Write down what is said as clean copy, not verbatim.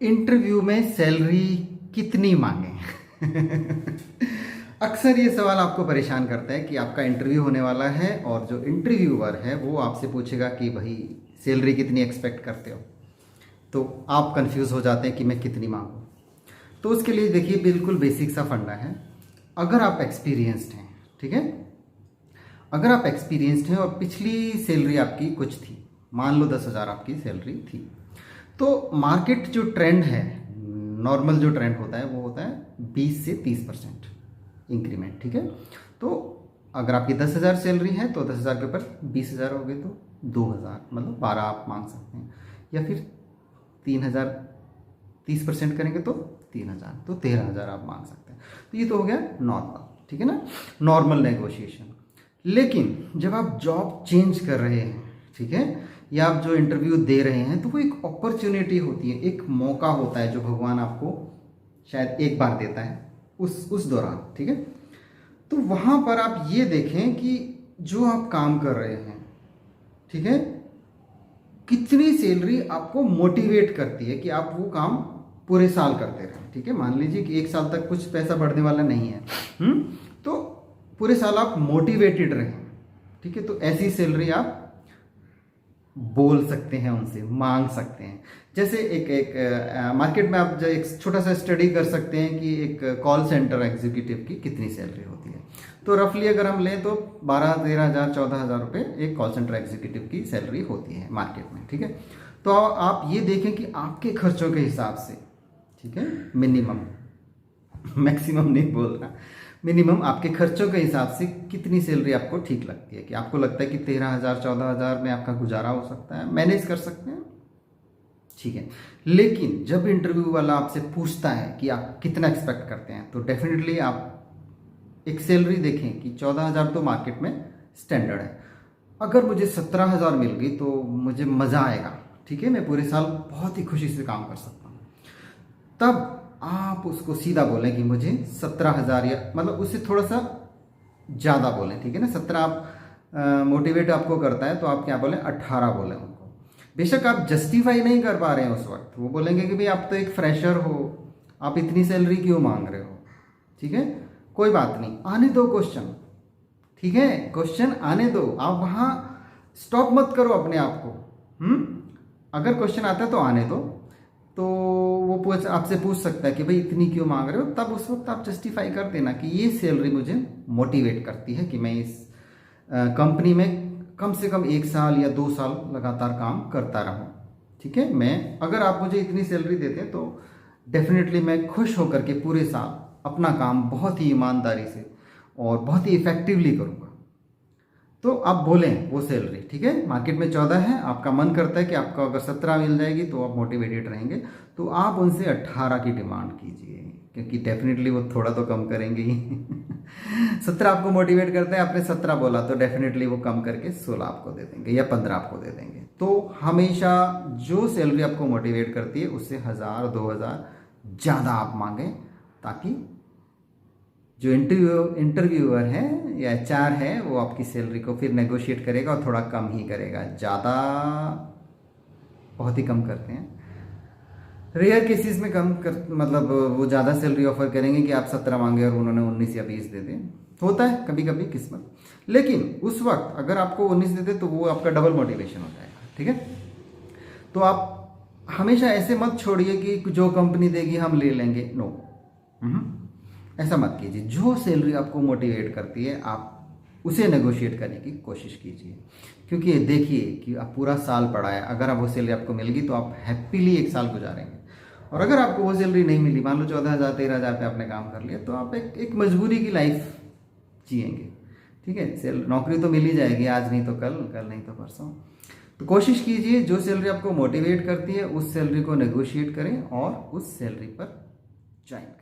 Interview में salary कितनी मांगे? अक्सर ये सवाल आपको परेशान करता है कि आपका इंटरव्यू होने वाला है और जो इंटरव्यूअर है वो आपसे पूछेगा कि भाई सैलरी कितनी एक्सपेक्ट करते हो, तो आप कंफ्यूज हो जाते हैं कि मैं कितनी मांगूँ। तो उसके लिए देखिए बिल्कुल बेसिक सा फंडा है। अगर आप एक्सपीरियंस्ड हैं, ठीक है, अगर आप एक्सपीरियंस्ड हैं और पिछली सैलरी आपकी कुछ थी, मान लो 10,000 आपकी सैलरी थी, तो मार्केट जो ट्रेंड है, नॉर्मल जो ट्रेंड होता है वो होता है 20 से 30% इंक्रीमेंट, ठीक है। तो अगर आपकी 10,000 सैलरी है तो 10,000 के ऊपर 20,000 हो गए तो 2,000, मतलब 12 आप मांग सकते हैं। या फिर 3,000 30% करेंगे तो 3,000, तो 13,000 आप मांग सकते हैं। तो ये तो हो गया नॉर्मल, ठीक है ना, नॉर्मल नेगोशिएशन। लेकिन जब आप जॉब चेंज कर रहे हैं, ठीक है, या आप जो इंटरव्यू दे रहे हैं, तो वो एक अपॉर्चुनिटी होती है, एक मौका होता है जो भगवान आपको शायद एक बार देता है उस दौरान, ठीक है। तो वहाँ पर आप ये देखें कि जो आप काम कर रहे हैं, ठीक है, कितनी सैलरी आपको मोटिवेट करती है कि आप वो काम पूरे साल करते रहें, ठीक है। मान लीजिए कि एक साल तक कुछ पैसा बढ़ने वाला नहीं है, तो पूरे साल आप मोटिवेटेड रहें, ठीक है। तो ऐसी सैलरी आप बोल सकते हैं, उनसे मांग सकते हैं। जैसे एक मार्केट में आप जो एक छोटा सा स्टडी कर सकते हैं कि एक कॉल सेंटर एग्जीक्यूटिव की कितनी सैलरी होती है। तो रफली अगर हम लें तो 12-13,000 14,000 रुपये एक कॉल सेंटर एग्जीक्यूटिव की सैलरी होती है मार्केट में, ठीक है। तो आप ये देखें कि आपके खर्चों के हिसाब से, ठीक है, मिनिमम, मैक्सिमम नहीं बोल रहा, मिनिमम आपके खर्चों के हिसाब से कितनी सैलरी आपको ठीक लगती है, कि आपको लगता है कि 13,000 14,000 में आपका गुजारा हो सकता है, मैनेज कर सकते हैं, ठीक है। लेकिन जब इंटरव्यू वाला आपसे पूछता है कि आप कितना एक्सपेक्ट करते हैं, तो डेफिनेटली आप एक सैलरी देखें कि 14,000 तो मार्केट में स्टैंडर्ड है। अगर मुझे 17,000 मिल गई तो मुझे मज़ा आएगा, ठीक है, मैं पूरे साल बहुत ही खुशी से काम कर सकता हूँ। तब आप उसको सीधा बोलें कि मुझे 17,000, या मतलब उससे थोड़ा सा ज़्यादा बोलें, ठीक है ना। 17 आप मोटिवेट आपको करता है तो आप क्या बोलें, 18 बोलें उनको। बेशक आप जस्टिफाई नहीं कर पा रहे हैं उस वक्त, वो बोलेंगे कि भाई आप तो एक फ्रेशर हो, आप इतनी सैलरी क्यों मांग रहे हो, ठीक है, कोई बात नहीं, आने दो क्वेश्चन, ठीक है, क्वेश्चन आने दो, आप वहाँ स्टॉप मत करो अपने आप को। अगर क्वेश्चन आता है तो आने दो, तो वो आपसे पूछ सकता है कि भाई इतनी क्यों मांग रहे हो, तब उस वक्त आप जस्टिफाई कर देना कि ये सैलरी मुझे मोटिवेट करती है कि मैं इस कंपनी में कम से कम 1 साल या 2 साल लगातार काम करता रहूं, ठीक है। मैं, अगर आप मुझे इतनी सैलरी देते हैं तो डेफिनेटली मैं खुश होकर के पूरे साल अपना काम बहुत ही ईमानदारी से और बहुत ही इफेक्टिवली करूँगा। तो आप बोलें वो सैलरी, ठीक है, मार्केट में 14 है, आपका मन करता है कि आपको अगर 17 मिल जाएगी तो आप मोटिवेटेड रहेंगे, तो आप उनसे 18 की डिमांड कीजिए, क्योंकि डेफिनेटली वो थोड़ा तो कम करेंगे ही। 17 आपको मोटिवेट करते हैं, आपने 17 बोला तो डेफिनेटली वो कम करके 16 आपको दे देंगे या 15 आपको दे देंगे। तो हमेशा जो सैलरी आपको मोटिवेट करती है उससे 1,000 2,000 ज़्यादा आप मांगें, ताकि जो इंटरव्यूअर है या HR है वो आपकी सैलरी को फिर नेगोशिएट करेगा और थोड़ा कम ही करेगा, ज़्यादा बहुत ही कम करते हैं। रेयर केसेस में कम कर, मतलब वो ज़्यादा सैलरी ऑफर करेंगे कि आप 17 मांगे और उन्होंने 19 या 20 दे दें, होता है कभी कभी किस्मत। लेकिन उस वक्त अगर आपको 19 देते तो वो आपका डबल मोटिवेशन हो जाएगा, ठीक है। तो आप हमेशा ऐसे मत छोड़िए कि जो कंपनी देगी हम ले लेंगे, नो, ऐसा मत कीजिए। जो सैलरी आपको मोटिवेट करती है आप उसे नेगोशिएट करने की कोशिश कीजिए, क्योंकि देखिए कि आप पूरा साल पढ़ा है, अगर आप वो सैलरी आपको मिल गई तो आप हैप्पीली 1 साल गुजारेंगे। और अगर आपको वो सैलरी नहीं मिली, मान लो 14,000 13,000 पे आपने काम कर लिया, तो आप एक मजबूरी की लाइफ जिएंगे, ठीक है। नौकरी तो मिल ही जाएगी, आज नहीं तो कल, कल नहीं तो परसों। तो कोशिश कीजिए जो सैलरी आपको मोटिवेट करती है उस सैलरी को नेगोशिएट करें और उस सैलरी पर ज्वाइन करें।